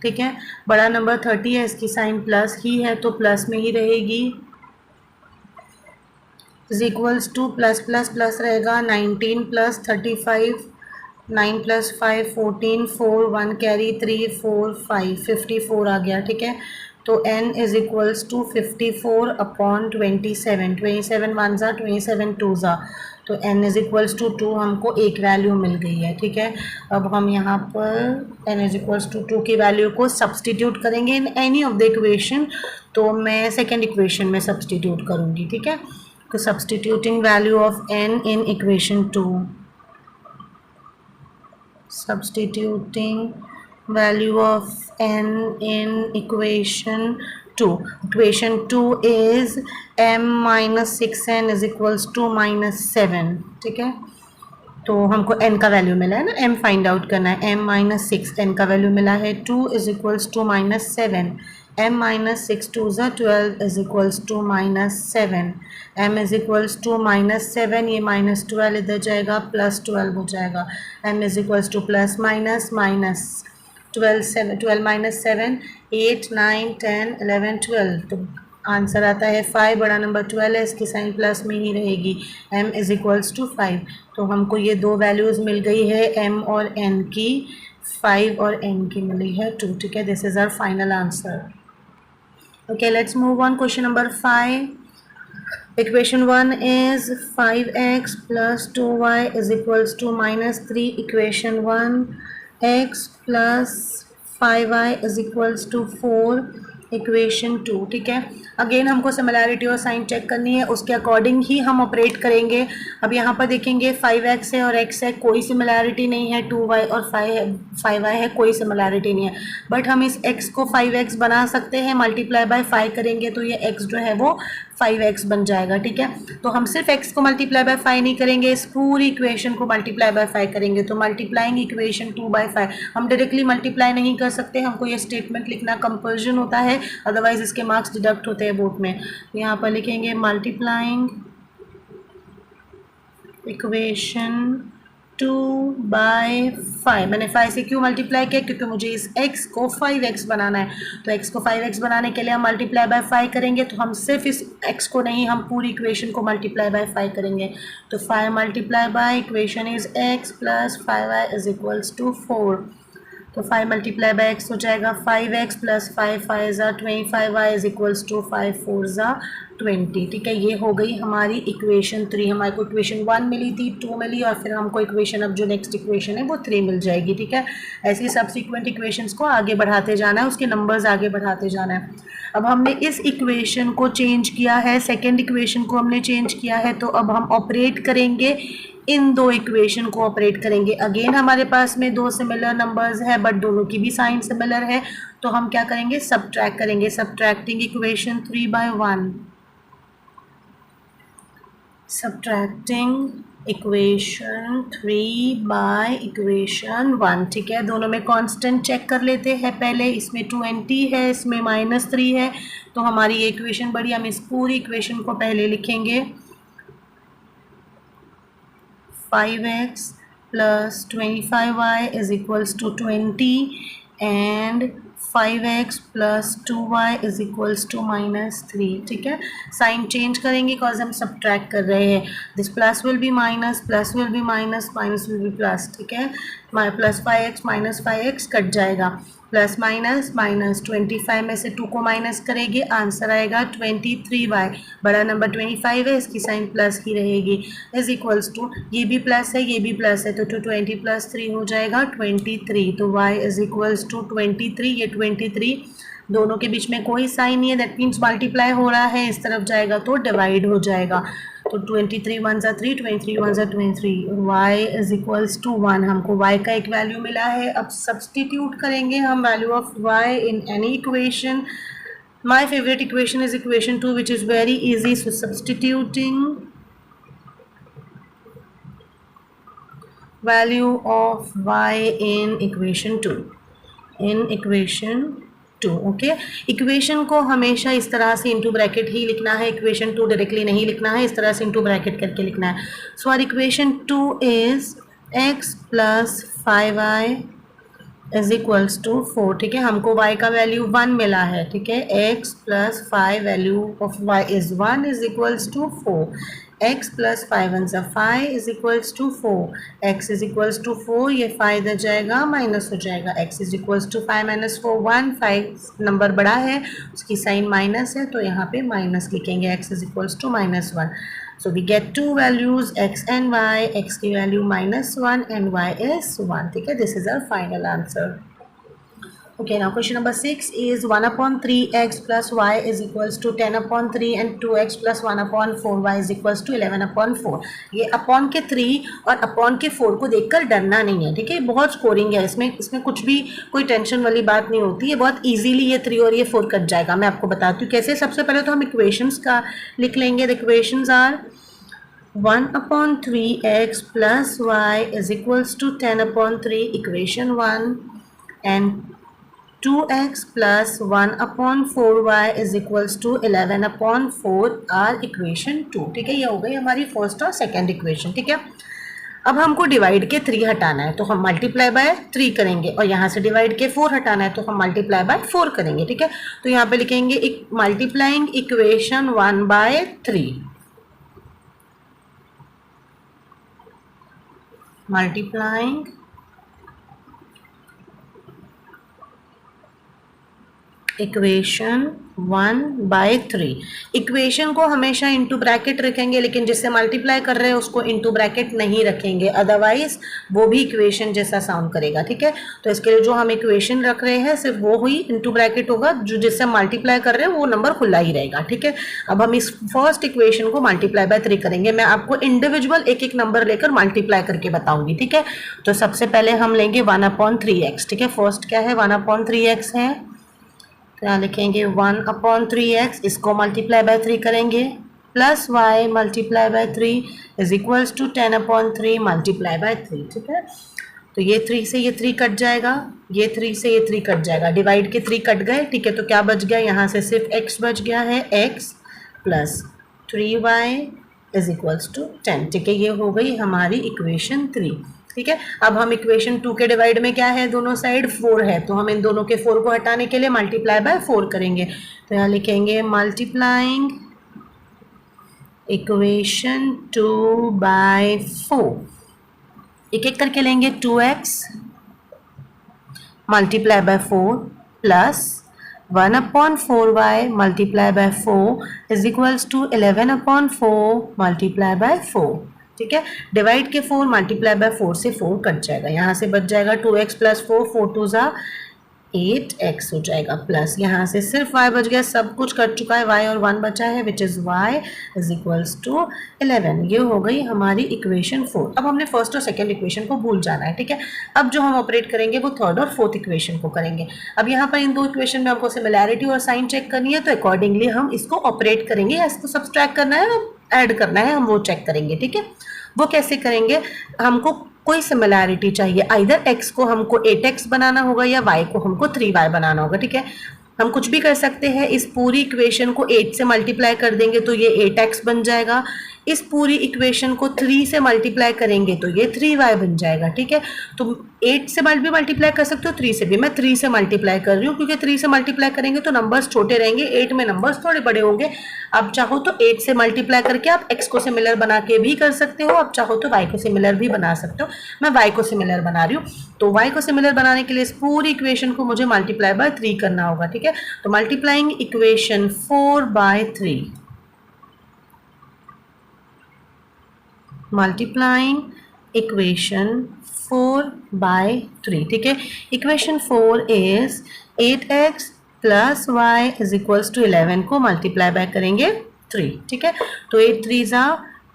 ठीक है। बड़ा नंबर 30 है, इसकी साइन प्लस ही है तो प्लस में ही रहेगी। Is equals to plus plus plus रहेगा, 19 प्लस 35, 9 प्लस 5 14, 4 1 कैरी 3 4 5 54 आ गया, ठीक है। तो n is equals to 54 upon 27, 27 one ज़ा 27 टू ज़ा, तो n इज इक्वल्स टू 2, हमको एक वैल्यू मिल गई है, ठीक है। अब हम यहाँ पर n इज इक्वल्स टू 2 की वैल्यू को सब्सटीट्यूट करेंगे in any of the equation, तो मैं सेकेंड इक्वेशन में सब्सटीट्यूट करूँगी, ठीक है। तो substituting value of n in equation 2, substituting value of n in equation 2, equation 2 is m minus 6n is equals to minus 7, ठीक है। तो हमको n का वैल्यू मिला है ना, m फाइंड आउट करना है, m माइनस 6 n का वैल्यू मिला है 2 is equals to minus 7, m minus 6 two ज़ा 12 is equals to minus 7, m is equals to minus 7, ये माइनस 12 इधर जाएगा, प्लस 12 हो जाएगा, m is equals to plus minus minus 12 minus 7 8 9 10 11 12, तो आंसर आता है 5, बड़ा नंबर 12 है, इसकी साइन प्लस में ही रहेगी, m इज इक्वल्स टू 5। तो हमको ये दो वैल्यूज़ मिल गई है m और n की, 5 और n की मिली है 2, ठीक है। This is our final answer. Okay, let's move on, question number 5। Equation 1 is 5x plus 2y is equals to minus 3, equation 1 x plus 5y is equals to 4, equation 2, ठीक है। Again हमको similarity और sign check करनी है, उसके according ही हम operate करेंगे। अब यहाँ पर देखेंगे 5x है और x है, कोई सिमिलैरिटी नहीं है, 2y और 5y है, कोई सिमिलैरिटी नहीं है, बट हम इस x को 5x बना सकते हैं, मल्टीप्लाई बाय 5 करेंगे तो ये x जो है वो 5x बन जाएगा, ठीक है। तो हम सिर्फ x को मल्टीप्लाई बाय 5 नहीं करेंगे, इस पूरी इक्वेशन को मल्टीप्लाई बाय 5 करेंगे, तो मल्टीप्लाइंग इक्वेशन 2 बाय 5, हम डायरेक्टली मल्टीप्लाई नहीं कर सकते, हमको ये स्टेटमेंट लिखना कंपल्शन होता है, अदरवाइज इसके मार्क्स डिडक्ट होते हैं बोर्ड में। यहाँ पर लिखेंगे मल्टीप्लाइंग इक्वेशन 2 बाय 5, मैंने 5 से क्यों मल्टीप्लाई किया, क्योंकि मुझे इस x को 5x बनाना है, तो x को 5x बनाने के लिए हम मल्टीप्लाई बाय 5 करेंगे, तो हम सिर्फ इस x को नहीं, हम पूरी इक्वेशन को मल्टीप्लाई बाय 5 करेंगे, तो 5 multiply by equation is x plus 5y is equals to 4, तो 5 मल्टीप्लाई बाय x हो जाएगा 5x प्लस 5 5 ज़ा 25y इज इक्वल्स टू 5 4 ज़ा 20, ठीक है। ये हो गई हमारी इक्वेशन 3, हमारे को इक्वेशन 1 मिली थी, 2 मिली, और फिर हमको इक्वेशन, अब जो नेक्स्ट इक्वेशन है वो 3 मिल जाएगी, ठीक है। ऐसे ही सब्सिक्वेंट इक्वेशंस को आगे बढ़ाते जाना है, उसके नंबर्स आगे बढ़ाते जाना है। अब हमने इस इक्वेशन को चेंज किया है, सेकेंड इक्वेशन को हमने चेंज किया है, तो अब हम ऑपरेट करेंगे, इन दो इक्वेशन को ऑपरेट करेंगे। अगेन हमारे पास में दो सिमिलर नंबर्स है, बट दोनों की भी साइन सिमिलर है, तो हम क्या करेंगे, सबट्रैक्ट करेंगे, subtracting equation 3 by 1, subtracting equation 3 by equation 1, ठीक है। दोनों में कांस्टेंट चेक कर लेते हैं पहले, इसमें 20 है, इसमें -3 है, तो हमारी ये इक्वेशन बड़ी, हम इस पूरी इक्वेशन को पहले लिखेंगे 5x plus 25y is equals to 20 and 5x plus 2y is equals to -3, ठीक है। साइन चेंज करेंगे बिकॉज हम सब्ट्रैक्ट कर रहे हैं, this plus will be minus, plus will be minus, minus will be plus, ठीक है। Plus 5x minus 5x cut जाएगा, प्लस माइनस माइनस 25 में से 2 को माइनस करेंगे, आंसर आएगा 23y, बड़ा नंबर 25 है, इसकी साइन प्लस ही रहेगी, इज इक्वल्स टू, ये भी प्लस है, ये भी प्लस है, तो 20 प्लस 3 हो जाएगा 23, तो y इज इक्वल्स टू 23, ये 23, दोनों के बीच में कोई साइन नहीं है, दैट मीन्स मल्टीप्लाई हो रहा है, इस तरफ जाएगा तो डिवाइड हो जाएगा, तो 23 1 ज़ा 3, 23 1 ज़ा 23, y इज इक्वल्स टू 1, हमको y का एक वैल्यू मिला है। अब सब्सटीट्यूट करेंगे हम value of y in any equation. My favourite equation is equation 2 which is very easy, so substituting value of y in equation 2, in equation 2। Okay, equation को हमेशा इस तरह से इंटू ब्रैकेट ही लिखना है, इक्वेशन 2 डायरेक्टली नहीं लिखना है, इस तरह से इंटू ब्रैकेट करके लिखना है। So our equation 2 is x plus 5y is equals to 4। ठीक है, हमको y का वैल्यू 1 मिला है। ठीक है, x plus 5 value of y is 1 is equals to 4। x plus 5 1 सा 5 is equals to 4। x is equals to 4, ये 5 इधर जाएगा माइनस हो जाएगा। x is equals to 5 minus 4 1। 5 number बड़ा है, उसकी साइन माइनस है, तो यहाँ पे माइनस लिखेंगे। x is equals to minus 1। So we get two values x and y. x की वैल्यू -1 and y is 1. ठीक है, this is our final answer. Okay, now question number 6 is 1/3x plus y is equals to 10/3 and 2x plus 1/4y is equals to 11/4. ये upon के 3 और upon के 4 को देखकर डरना नहीं है। ठीक है, बहुत स्कोरिंग है इसमें कुछ भी कोई टेंशन वाली बात नहीं होती है। बहुत इजीली ये 3 और ये 4 कट जाएगा। मैं आपको बताती हूँ कैसे। सबसे पहले तो हम इक्वेशंस का लिख लेंगे। The equations are 1/3x plus y is equals to 10/3 equation 1 and 2x plus 1/4y is equals to 11/4 are equation 2। ठीक है, ये हो गई हमारी फर्स्ट और सेकेंड इक्वेशन। ठीक है, अब हमको डिवाइड के 3 हटाना है, तो हम मल्टीप्लाई बाय 3 करेंगे, और यहाँ से डिवाइड के 4 हटाना है, तो हम मल्टीप्लाई बाय 4 करेंगे। ठीक है, तो यहाँ पे लिखेंगे multiplying equation 1/3, multiplying equation 1/3। Equation को हमेशा इंटू ब्रैकेट रखेंगे, लेकिन जिससे मल्टीप्लाई कर रहे हैं उसको इंटू ब्रैकेट नहीं रखेंगे, अदरवाइज वो भी इक्वेशन जैसा साउंड करेगा। ठीक है, तो इसके लिए जो हम इक्वेशन रख रहे हैं सिर्फ वो ही इंटू ब्रैकेट होगा, जो जिससे मल्टीप्लाई कर रहे हैं वो नंबर खुला ही रहेगा। ठीक है, अब हम इस फर्स्ट इक्वेशन को मल्टीप्लाई बाय 3 करेंगे। मैं आपको इंडिविजुअल एक एक नंबर लेकर मल्टीप्लाई करके बताऊंगी। ठीक है, तो सबसे पहले हम लेंगे 1/3x। ठीक है, फर्स्ट क्या है, 1/3x है, तो यहाँ लिखेंगे 1/3x, इसको मल्टीप्लाई बाय 3 करेंगे, plus y multiply by 3 is equals to 10/3 multiply by 3। ठीक है, तो ये 3 से ये 3 कट जाएगा, ये 3 से ये 3 कट जाएगा, डिवाइड के 3 कट गए। ठीक है, तो क्या बच गया, यहाँ से सिर्फ x बच गया है, x plus 3y is equals to 10। ठीक है, ये हो गई हमारी इक्वेशन 3। ठीक है, अब हम इक्वेशन 2 के डिवाइड में क्या है, दोनों साइड 4 है, तो हम इन दोनों के 4 को हटाने के लिए मल्टीप्लाई बाय 4 करेंगे। तो यहाँ लिखेंगे मल्टीप्लाइंग इक्वेशन 2/4। एक एक करके लेंगे, 2x multiply by 4 plus 1/4y multiply by 4 is equals to 11/4 multiply by 4। ठीक है, डिवाइड के 4 मल्टीप्लाई बाय 4 से 4 कट जाएगा, यहाँ से बच जाएगा 2x प्लस 4, 4 2 ज़ा 8x हो जाएगा, प्लस यहाँ से सिर्फ y बच गया, सब कुछ कट चुका है, y और 1 बचा है, which is y is equals to 11। ये हो गई हमारी इक्वेशन 4। अब हमने फर्स्ट और सेकेंड इक्वेशन को भूल जाना है। ठीक है, अब जो हम ऑपरेट करेंगे वो थर्ड और फोर्थ इक्वेशन को करेंगे। अब यहाँ पर इन दो इक्वेशन में हमको सिमिलैरिटी और साइन चेक करनी है, तो अकॉर्डिंगली हम इसको ऑपरेट करेंगे, या इसको सब्सट्रैक्ट करना है, ऐड करना है, हम वो चेक करेंगे। ठीक है, वो कैसे करेंगे, हमको कोई सिमिलैरिटी चाहिए, आइदर x को हमको 8x बनाना होगा या y को हमको 3y बनाना होगा। ठीक है, हम कुछ भी कर सकते हैं, इस पूरी इक्वेशन को 8 से मल्टीप्लाई कर देंगे तो ये 8x बन जाएगा, इस पूरी इक्वेशन को 3 से मल्टीप्लाई करेंगे तो ये 3y बन जाएगा। ठीक है, तो 8 से भी मल्टीप्लाई कर सकते हो, 3 से भी। मैं 3 से मल्टीप्लाई कर रही हूँ क्योंकि 3 से मल्टीप्लाई करेंगे तो नंबर्स छोटे रहेंगे, 8 में नंबर्स थोड़े बड़े होंगे। आप चाहो तो 8 से मल्टीप्लाई करके आप x को सिमिलर बना के भी कर सकते हो, आप चाहो तो y को सिमिलर भी बना सकते हो। मैं y को सिमिलर बना रही हूँ, तो y को सिमिलर बनाने के लिए इस पूरी इक्वेशन को मुझे मल्टीप्लाई बाय 3 करना होगा। ठीक है, तो मल्टीप्लाइंग इक्वेशन 4/3, मल्टीप्लाइंग इक्वेशन 4/3। ठीक है, equation 4 is 8x plus y is equals to 11 को मल्टीप्लाई बाय करेंगे 3। ठीक है, तो 8 3 ज़ा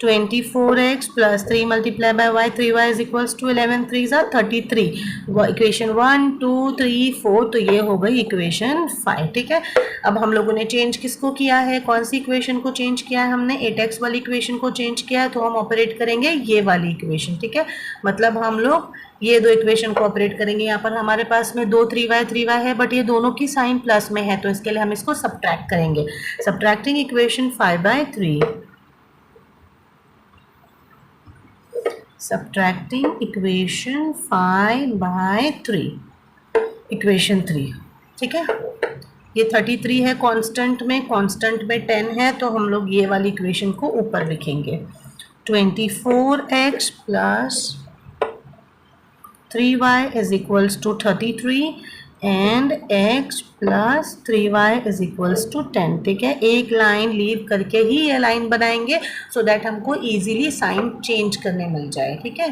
24x plus 3 multiplied by y, 3y is equals to 11 3s are 33. Equation 1 2 3 4, तो ये हो गई इक्वेशन 5. ठीक है, अब हम लोगों ने चेंज किसको किया है, कौन सी इक्वेशन को चेंज किया है, हमने 8x वाली इक्वेशन को चेंज किया है, तो हम ऑपरेट करेंगे ये वाली इक्वेशन. ठीक है, मतलब हम लोग ये दो इक्वेशन को ऑपरेट करेंगे. यहाँ पर हमारे पास में दो 3y है, बट ये दोनों की साइन प्लस में है, तो इसके लिए हम इसको सब्ट्रैक्ट करेंगे. Subtracting equation 5/3. Subtracting equation 5/3, equation 3. ठीक है, ये 33 है कांस्टेंट में 10 है, तो हम लोग ये वाली इक्वेशन को ऊपर लिखेंगे. 24x plus 3y is equals to 33 and x plus 3y is equals to 10. ठीक है, एक लाइन लीव करके ही ये लाइन बनाएंगे सो दैट हमको इजीली साइन चेंज करने मिल जाए. ठीक है,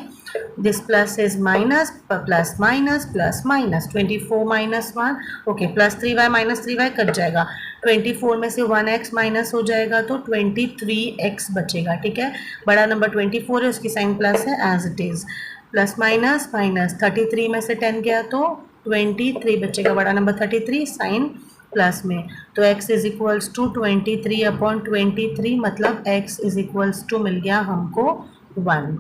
this plus is minus plus minus plus minus 24 minus 1. Okay, plus 3y minus 3y cut जाएगा. 24 में से 1x माइनस हो जाएगा तो 23x बचेगा. ठीक है, बड़ा नंबर 24 है, उसकी साइन प्लस है as it is. Plus minus minus 33 में से 10 गया तो 23 बचेगा, बड़ा नंबर 33 साइन प्लस में. तो x इज इक्वल्स टू 23/23, मतलब x इज इक्वल्स टू मिल गया हमको 1.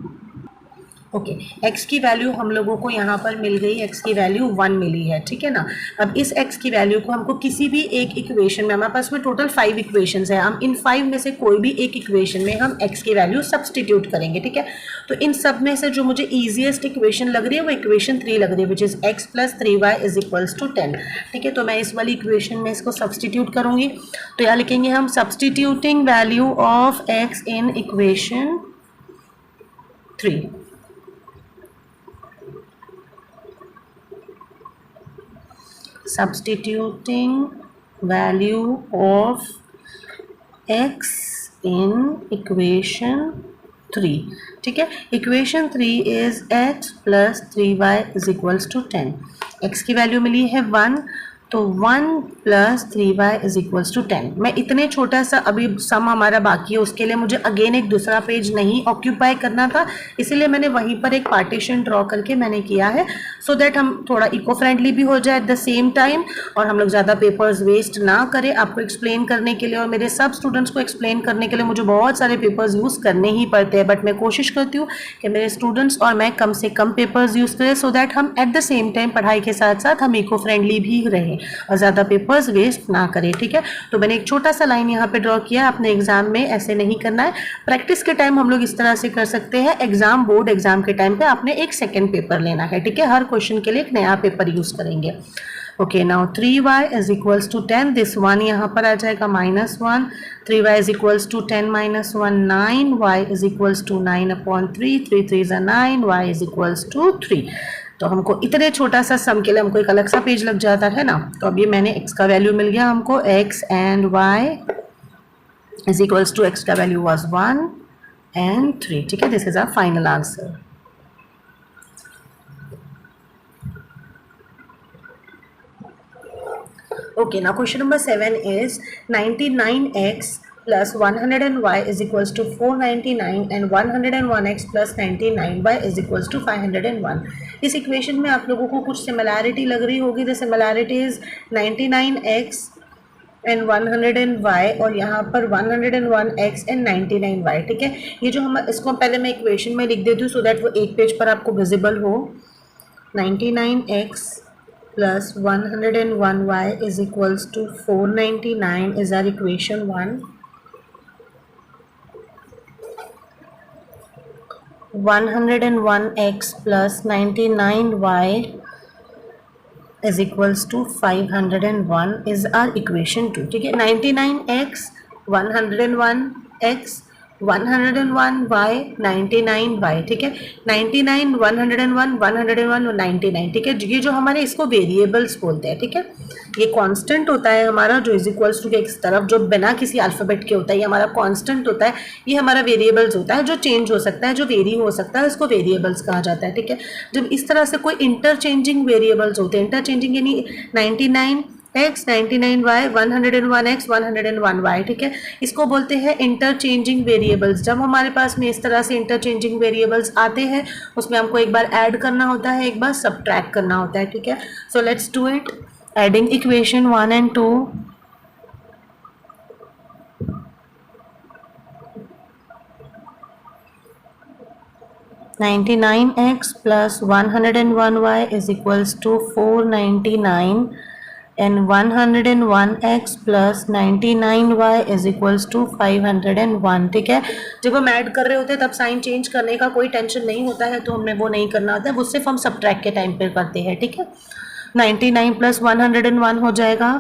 ओके, x की वैल्यू हम लोगों को यहाँ पर मिल गई, x की वैल्यू 1 मिली है. ठीक है ना, अब इस x की वैल्यू को हमको किसी भी एक इक्वेशन में, हमारे पास में टोटल 5 इक्वेशंस है, हम इन 5 में से कोई भी एक इक्वेशन में हम x की वैल्यू सब्सटीट्यूट करेंगे. ठीक है, तो इन सब में से जो मुझे ईजिएस्ट इक्वेशन लग रही है वो इक्वेशन 3 लग रही है, which is x plus 3y is equals to 10. ठीक है, तो मैं इस वाली इक्वेशन में इसको सब्सटीट्यूट करूँगी. तो यहाँ लिखेंगे हम substituting value of x in equation 3. Substituting value of x in equation 3. ठीक है, equation 3 is x plus 3y is equals to 10. x की वैल्यू मिली है 1, तो 1 plus 3y is equals to 10. मैं इतने छोटा सा अभी सम हमारा बाकी है, उसके लिए मुझे अगेन एक दूसरा पेज नहीं ऑक्यूपाई करना था, इसीलिए मैंने वहीं पर एक पार्टीशन ड्रॉ करके मैंने किया है, सो दैट हम थोड़ा इको फ्रेंडली भी हो जाए एट द सेम टाइम, और हम लोग ज़्यादा पेपर्स वेस्ट ना करें. आपको एक्सप्लेन करने के लिए और मेरे सब स्टूडेंट्स को एक्सप्लेन करने के लिए मुझे बहुत सारे पेपर्स यूज़ करने ही पड़ते हैं, बट मैं कोशिश करती हूँ कि मेरे स्टूडेंट्स और मैं कम से कम पेपर्स यूज़ करें, सो दैट हम एट द सेम टाइम पढ़ाई के साथ साथ हम इको फ्रेंडली भी रहें और ज़्यादा पेपर्स वेस्ट ना करें. ठीक है, तो मैंने एक छोटा सा लाइन यहाँ पे ड्रॉ किया. अपने एग्जाम में ऐसे नहीं करना है, प्रैक्टिस के टाइम हम लोग इस तरह से कर सकते हैं. एग्जाम बोर्ड एग्जाम के टाइम पे आपने एक सेकेंड पेपर लेना है. ठीक है, हर क्वेश्चन के लिए एक नया पेपर यूज करेंगे. Okay, now 3y is equals to 10. This 1 यहाँ पर आ जाएगा -1. 3y is equals to 10 - 1 9. y is equals to 9/3. 3 3 is 9. y is equals to 3. तो हमको इतने छोटा सा सम के लिए हमको एक अलग सा पेज लग जाता है ना. तो अब ये मैंने x का वैल्यू मिल गया हमको, x and y is equals to x का वैल्यू वाज 1 एंड 3. ठीक है, this is our final answer. Okay, now question number 7 is 99x plus 100y is equals to 499 and 101x plus 99y is equals to 501. इस equation में आप लोगों को कुछ similarity लग रही होगी. The similarity is 99x and 100y और यहाँ पर 101x एंड 99y. ठीक है, ये जो हम इसको पहले मैं इक्वेशन में लिख देती हूँ सो दैट वो एक पेज पर आपको विजिबल हो. 99x plus 101y is equals to 499 is our equation 1. 101x plus 99y is equals to 501 is our equation 2. ठीक है, 99x 101x 101y 99y. ठीक है, 99 101 101 और 99. ठीक है, ये जो हमारे इसको वेरिएबल्स बोलते हैं. ठीक है, ये कांस्टेंट होता है हमारा जो इज इक्वल्स टू के एक तरफ जो बिना किसी अल्फ़ाबेट के होता है, ये हमारा कांस्टेंट होता है. ये हमारा वेरिएबल्स होता है जो चेंज हो सकता है, जो वेरी हो सकता है, उसको वेरिएबल्स कहा जाता है. ठीक है, जब इस तरह से कोई इंटरचेंजिंग वेरिएबल्स होते हैं, इंटरचेंजिंग यानी 99 x 99y 101x 101y, ठीक है। इसको बोलते हैं इंटरचेंजिंग वेरिएबल्स। जब हमारे पास में इस तरह से इंटरचेंजिंग वेरिएबल्स आते हैं उसमें हमको एक बार ऐड करना होता है, एक बार सब्ट्रैक्ट करना होता है, ठीक है। So let's do it. Adding equation 1 and 2, 99x plus 101y is equals to 499 and 101x plus 99y is equals to 501, ठीक है। जब हम ऐड कर रहे होते हैं तब साइन चेंज करने का कोई टेंशन नहीं होता है, तो हमें वो नहीं करना होता है, वो सिर्फ हम सब्ट्रैक्ट के टाइम पे करते हैं, ठीक है। 99 प्लस 101 हो जाएगा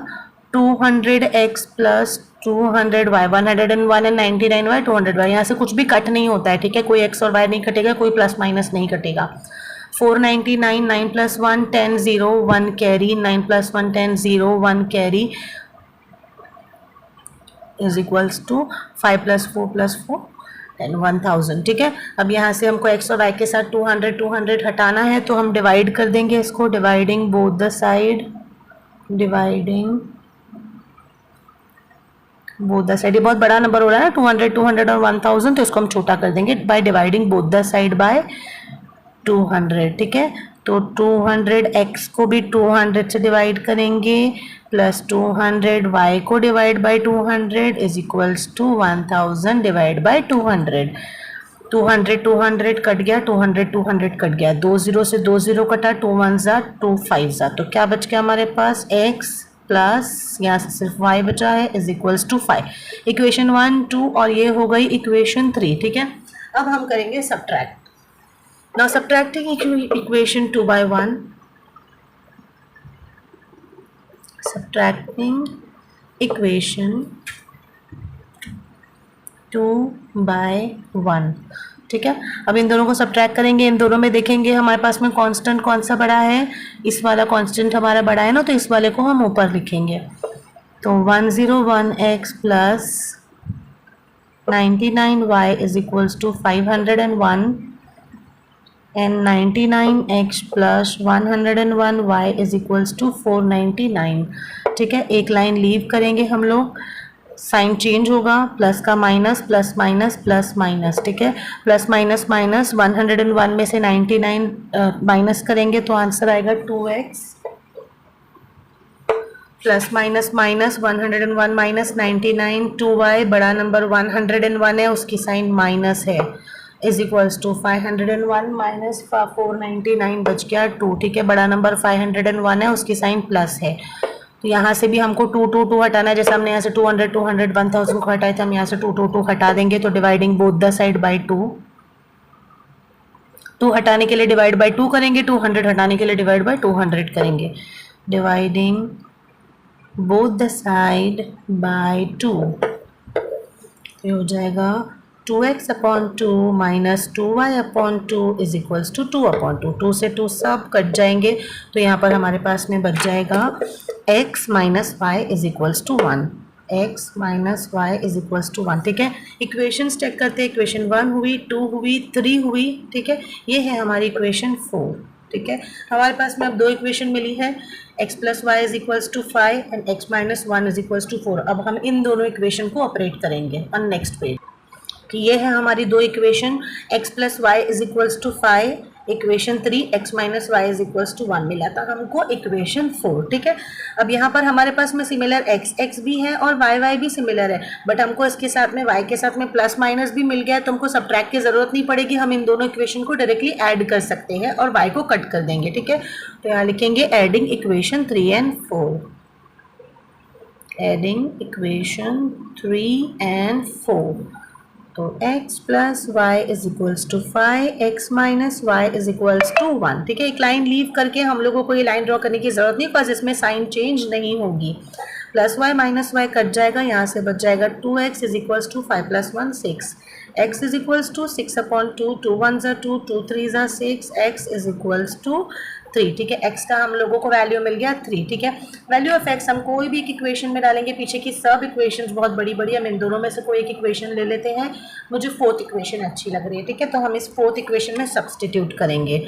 200x plus 200y, 101 and 99y 200y। यहाँ से कुछ भी कट नहीं होता है, ठीक है, कोई x और y नहीं कटेगा, कोई प्लस माइनस नहीं कटेगा। 499, 9 plus 1 10 0 1 carry, 9 plus 1 10 0 1 carry is equals to 5 plus 4 plus 4 10 1000, ठीक है। अब यहाँ से हमको x और y के साथ 200 हटाना है, तो हम डिवाइड कर देंगे इसको, dividing both the side, dividing both the side. ये बहुत बड़ा नंबर हो रहा है ना, 200 और 1000, तो इसको हम छोटा कर देंगे by dividing both the side bye 200, ठीक है। तो 200x को भी 200 से डिवाइड करेंगे प्लस 200 y को divide by 200 is equals to 1000 divide by 200। 200 cut गया, 200 कट गया, 2 0 से 2 0 कटा, 2 1 ज़ा 2 5 ज़ा, तो क्या बच गया हमारे पास x प्लस यहाँ से सिर्फ y बचा है इज इक्वल्स टू 5। इक्वेशन 1 2 और ये हो गई इक्वेशन 3, ठीक है। अब हम करेंगे subtract. Now subtracting equation 2 by 1, subtracting equation 2 by 1, ठीक है। अब इन दोनों को सब्ट्रैक्ट करेंगे, इन दोनों में देखेंगे हमारे पास में कांस्टेंट कौन सा बड़ा है, इस वाला कांस्टेंट हमारा बड़ा है ना, तो इस वाले को हम ऊपर लिखेंगे। तो 101x plus 99y is equals to 501 and 99x plus 101y is equals to 499, ठीक है। एक लाइन लीव करेंगे हम लोग, साइन चेंज होगा, प्लस का minus, plus minus, plus minus, ठीक है। प्लस माइनस माइनस, 101 में से 99 माइनस करेंगे तो आंसर आएगा 2x, plus minus minus 101 minus 99 2y, बड़ा नंबर 101 है उसकी साइन माइनस है, इज इक्वल्स टू 501 माइनस 499 बच गया 2, ठीक है। बड़ा नंबर 501 है उसकी साइन प्लस है, तो यहाँ से भी हमको 2 2 2 हटाना है। जैसे हमने यहाँ से 200 1000 को हटाए थे, हम यहाँ से 2 2 2 हटा देंगे, तो dividing both the side by 2, 2 हटाने के लिए डिवाइड बाय 2 करेंगे, 200 हटाने के लिए डिवाइड बाय 200 करेंगे, dividing both the side by 2, ये हो जाएगा 2x upon 2 minus 2y upon 2 is equals to 2 upon 2, 2 से 2 सब कट जाएंगे, तो यहाँ पर हमारे पास में बच जाएगा x minus y is equals to 1, x minus y is equals to 1, ठीक है। इक्वेशन चेक करते हैं, इक्वेशन 1 हुई, 2 हुई, 3 हुई, ठीक है। ये है हमारी इक्वेशन 4, ठीक है। हमारे पास में अब 2 इक्वेशन मिली है, x plus y is equals to 5 and x minus 1 is equals to 4। अब हम इन दोनों इक्वेशन को ऑपरेट करेंगे ऑन नेक्स्ट पेज, कि ये है हमारी 2 equation, x plus y is equals to 5, equation 3 x minus y is equals to 1 मिला था हमको इक्वेशन 4, ठीक है। अब यहाँ पर हमारे पास में सिमिलर x भी है और y भी सिमिलर है, बट हमको इसके साथ में y के साथ में प्लस माइनस भी मिल गया है, तो हमको सब्ट्रैक्ट की ज़रूरत नहीं पड़ेगी, हम इन दोनों इक्वेशन को डायरेक्टली ऐड कर सकते हैं और y को कट कर देंगे, ठीक है। तो यहाँ लिखेंगे adding equation 3 and 4, adding equation 3 and 4, तो x plus y is equals to 5, x minus y is equals to 1, ठीक है। एक लाइन लीव करके हम लोगों को ये लाइन ड्रॉ करने की ज़रूरत नहीं, बिकॉज इसमें साइन चेंज नहीं होगी। Plus y minus y cut जाएगा, यहाँ से बच जाएगा 2x is equals to 5 plus 1 6, x is equals to 6 upon 2, 2 1 ज़ा 2, 2 3 ज़ा 6, x इज इक्वल्स टू 3, ठीक है। x का हम लोगों को वैल्यू मिल गया 3, ठीक है। वैल्यू ऑफ x हम कोई भी एक इक्वेशन में डालेंगे, पीछे की सब इक्वेशंस बहुत बड़ी बड़ी, हम इन दोनों में से कोई एक इक्वेशन ले लेते हैं। मुझे 4th इक्वेशन अच्छी लग रही है, ठीक है, तो हम इस 4th इक्वेशन में सब्सटीट्यूट करेंगे।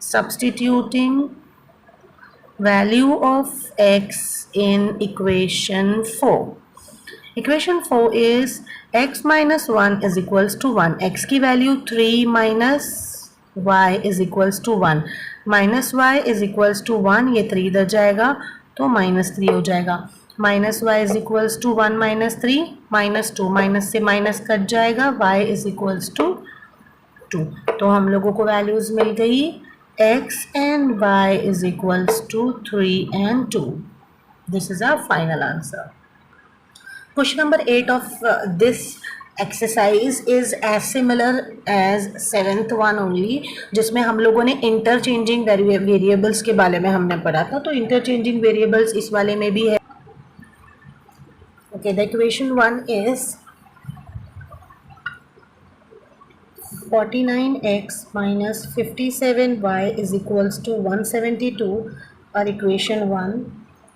Substituting value of x in equation 4. Equation 4 is x minus 1 is equals to 1. X की value 3 minus y is equals to 1. Minus y is equals to 1. ये 3 इधर जाएगा तो minus 3 हो जाएगा. Minus y is equals to 1 minus 3 minus 2. Minus से minus cut जाएगा. y is equals to 2. तो हम लोगों को values मिल गई x and y is equals to 3 and 2. This is our final answer. Question number 8 of this exercise is as similar as 7th one only, जिसमें हम लोगों ने इंटरचेंजिंग वेरिएबल्स के बारे में हमने पढ़ा था. तो इंटरचेंजिंग वेरिएबल्स इस वाले में भी है. Okay, the equation 1 is 49x minus 57y is equals to 172 और equation 1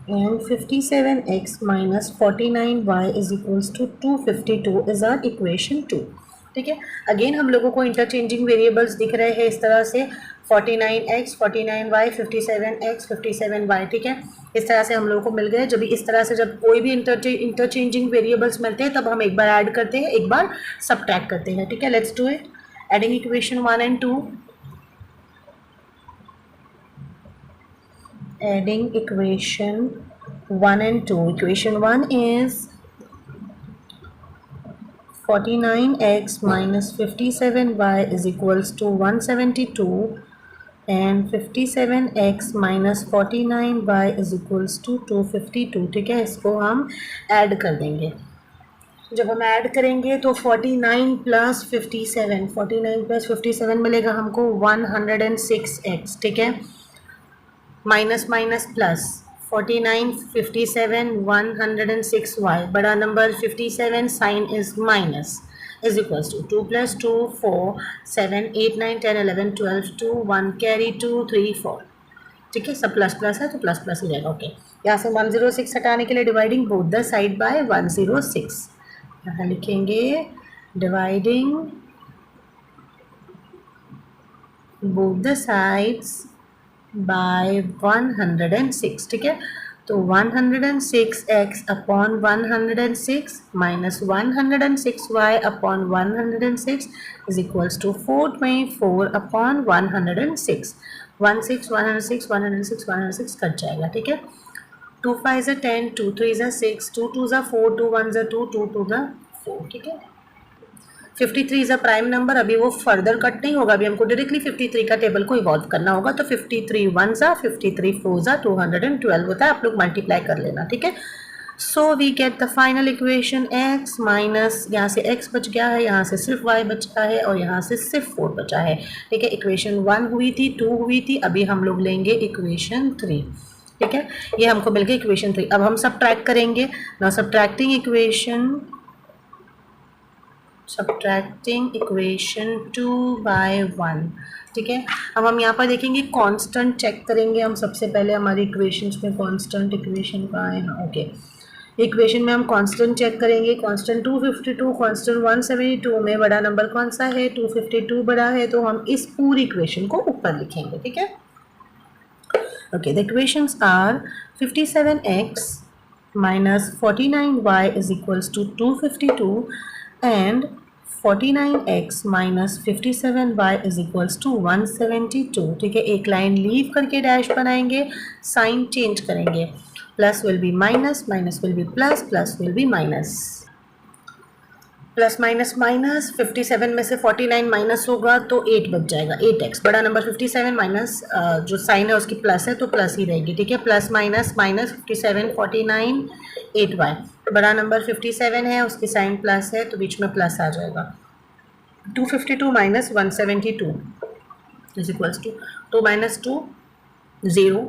and 57x minus 49y is equals to 252 is our equation 2. ठीक है. अगेन हम लोगों को इंटरचेंजिंग वेरिएबल्स दिख रहे हैं इस तरह से 49x 49y 57x 57y. ठीक है, इस तरह से हम लोगों को मिल गए. जब इस तरह से जब कोई भी इंटरचेंजिंग वेरिएबल्स मिलते हैं तब हम एक बार ऐड करते हैं, एक बार सबट्रैक्ट करते हैं. ठीक है, let's do it. Adding equation 1 and 2. Adding equation 1 and 2. Equation 1 is 49x minus 57y is equals to 172 and 57x minus 49y is equals to 252. ठीक है, इसको हम ऐड कर देंगे. जब हम ऐड करेंगे तो 49 प्लस 57 मिलेगा हमको 106x. ठीक है, माइनस माइनस प्लस 49 57 106y. बड़ा number 57 sign is minus is equals to 2 + 2 4 7 8 9 10 11 12 2 1 carry 2 3 4. ठीक है, सब प्लस प्लस है तो प्लस प्लस हो जाएगा. ओके, यहाँ से 106 हटाने के लिए dividing both the side by 106. यहाँ लिखेंगे dividing both the sides by 106. ठीक है, तो 106x upon 106 minus 106y upon 106 is equals to 424 upon 106. 106 cut जाएगा. ठीक है, 2 5 = 10 2 3 = 6 2 2 = 4 2 1 = 2 2 2 = 4. ठीक है, 53 इज़ अ प्राइम नंबर. अभी वो फर्दर कट नहीं होगा, अभी हमको डायरेक्टली 53 का टेबल को इवॉल्व करना होगा. तो 53 1 सा 53 4 सा 212 होता है. आप लोग मल्टीप्लाई कर लेना. ठीक है, so we get the final equation x minus यहाँ से x बच गया है, यहाँ से सिर्फ y बचा है और यहाँ से सिर्फ 4 बचा है. ठीक है, इक्वेशन 1 हुई थी 2 हुई थी, अभी हम लोग लेंगे इक्वेशन 3. ठीक है, ये हमको मिल गई इक्वेशन 3. अब हम सबट्रैक्ट करेंगे. Now subtracting equation 2 by 1. ठीक है, अब हम यहाँ पर देखेंगे कांस्टेंट चेक करेंगे. हम सबसे पहले हमारी इक्वेशंस में कांस्टेंट इक्वेशन कहाँ है. ओके, इक्वेशन में हम कांस्टेंट चेक करेंगे. कांस्टेंट 252 कांस्टेंट 172 में बड़ा नंबर कौन सा है, 252 बड़ा है, तो हम इस पूरी इक्वेशन को ऊपर लिखेंगे. ठीक है, okay, the equations are 57x minus 49y is equals to 252 and 49x minus 57y is equals to 172. ठीक है, एक लाइन लीव करके डैश बनाएंगे, साइन चेंज करेंगे. Plus will be minus, minus will be plus, plus will be minus. Plus minus minus 57 में से 49 minus होगा तो 8 बच जाएगा. 8x बड़ा नंबर 57 माइनस जो साइन है उसकी प्लस है तो प्लस ही रहेगी. ठीक है, प्लस माइनस माइनस 57 49 8y. बड़ा नंबर 57 है, उसकी साइन प्लस है तो बीच में प्लस आ जाएगा. 252 minus 172 is equals to 2 minus 2 0.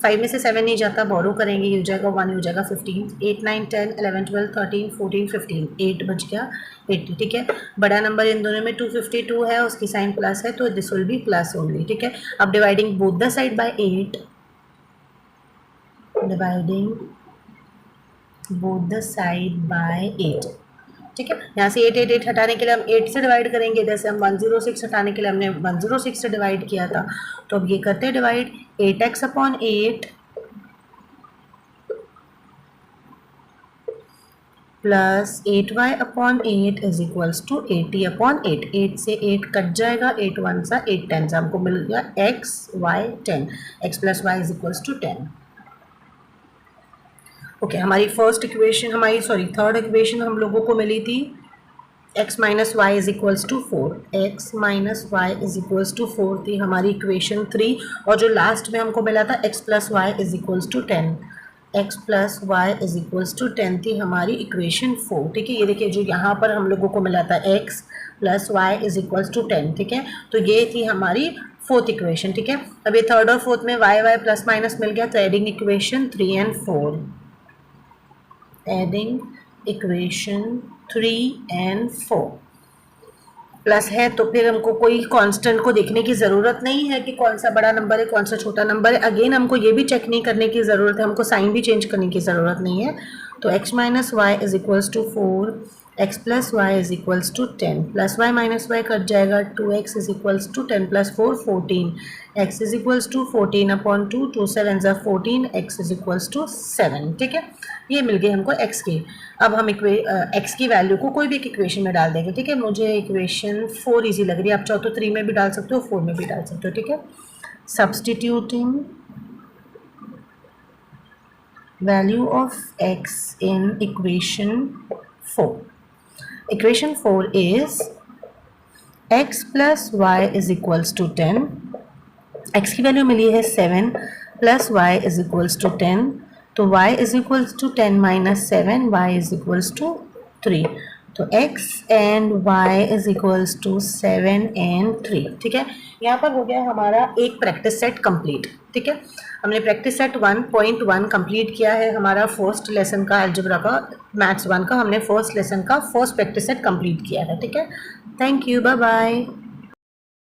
5 में से 7 नहीं जाता, बोरो करेंगे, ये हो जाएगा 1, हो जाएगा 15. 8 9 10 11 12 13 14 15 8 बच गया 80. ठीक है, बड़ा नंबर इन दोनों में 252 है, उसकी साइन प्लस है तो this will be plus only. ठीक है, अब dividing both the side bye 8. Dividing both the side bye 8. ठीक है। यहाँ से 8 8 8 हटाने के लिए हम 8 से डिवाइड करेंगे, जैसे हम 106 हटाने के लिए हमने 106 से डिवाइड किया था। तो अब ये करते हैं divide, 8x upon 8 plus 8y upon 8 is equals to 80 upon 8। 8 से 8 कट जाएगा, 8 1 सा 8 10 सा, हमको मिल गया x y 10, x plus y is equals to 10। Okay, हमारी थर्ड इक्वेशन हम लोगों को मिली थी x minus y is equals to 4, x minus y is equals to 4 थी हमारी इक्वेशन 3, और जो लास्ट में हमको मिला था x plus y is equals to 10, x plus y is equals to 10 थी हमारी इक्वेशन 4। ठीक है, ये देखिए जो यहाँ पर हम लोगों को मिला था x plus y is equals to 10। ठीक है, तो ये थी हमारी फोर्थ इक्वेशन। ठीक है, अब ये थर्ड और फोर्थ में y प्लस माइनस मिल गया, तो adding equation 3 and 4, adding equation 3 and 4 plus है, तो फिर हमको कोई कांस्टेंट को देखने की ज़रूरत नहीं है कि कौन सा बड़ा नंबर है कौन सा छोटा नंबर है। अगेन हमको ये भी चेक नहीं करने की ज़रूरत है, हमको साइन भी चेंज करने की ज़रूरत नहीं है। तो x minus y is equals to 4, x plus y is equals to 10, plus y minus y cut जाएगा, 2x is equals to 10 plus 4 14, x is equals to 14 upon 2, 2 7 ज़ा 14, x इज इक्वल्स टू 7। ठीक है, ये मिल गई हमको x की। अब हम x की वैल्यू को कोई भी एक इक्वेशन में डाल देंगे। ठीक है, मुझे इक्वेशन 4 इजी लग रही है, आप चाहो तो 3 में भी डाल सकते हो, 4 में भी डाल सकते हो। ठीक है, substituting value of x in equation 4। Equation 4 is x plus y is equals to 10, x की वैल्यू मिली है 7 plus y is equals to 10, तो y is equals to 10 minus 7, y is equals to 3, तो x and y is equals to 7 and 3। ठीक है, यहाँ पर हो गया हमारा एक प्रैक्टिस सेट कंप्लीट। ठीक है, हमने प्रैक्टिस सेट 1.1 कंप्लीट किया है, हमारा फर्स्ट लेसन का अलजेब्रा का मैथ्स 1 का हमने फर्स्ट लेसन का फर्स्ट प्रैक्टिस सेट कंप्लीट किया है। ठीक है, थैंक यू, बाय बाय।